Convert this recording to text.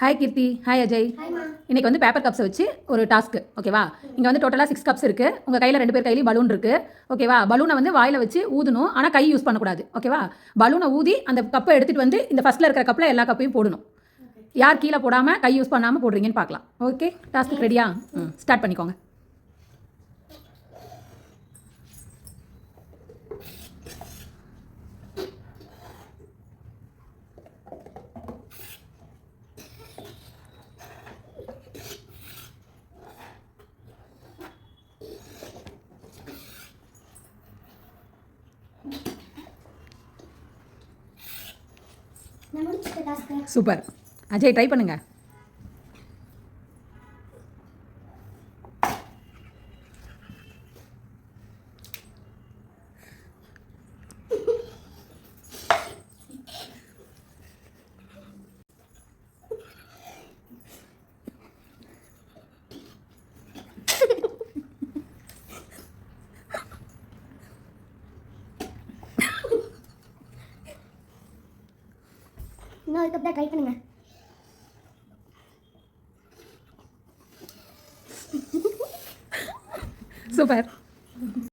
Hi கீர்த்தி, hi Ajay. இன்னைக்கு வந்து paper கப்ஸை வச்சு ஒரு டாஸ்க்கு, ஓகேவா? இங்கே வந்து டோட்டலாக 6 கப்ஸ் இருக்குது. உங்கள் கையில் 2 பேர் கையிலையும் பலூன் இருக்குது, ஓகேவா? பலூனை வந்து வாயில் வச்சு ஊதணும், ஆனால் கை யூஸ் பண்ணக்கூடாது, ஓகேவா? பலூனை ஊதி அந்த கப்பை எடுத்துகிட்டு வந்து இந்த ஃபஸ்ட்டில் இருக்கிற கப்பில் எல்லா கப்பையும் போடணும். யார் கீழே போடாமல் கை யூஸ் பண்ணாமல் போடுறீங்கன்னு பார்க்கலாம். ஓகே, டாஸ்க்கு ரெடியா? ஸ்டார்ட் பண்ணிக்கோங்க. சூப்பர் அஜய், ட்ரை பண்ணுங்க. இன்னொரு கப் தான் ட்ரை பண்ணுங்க. சூப்பர்.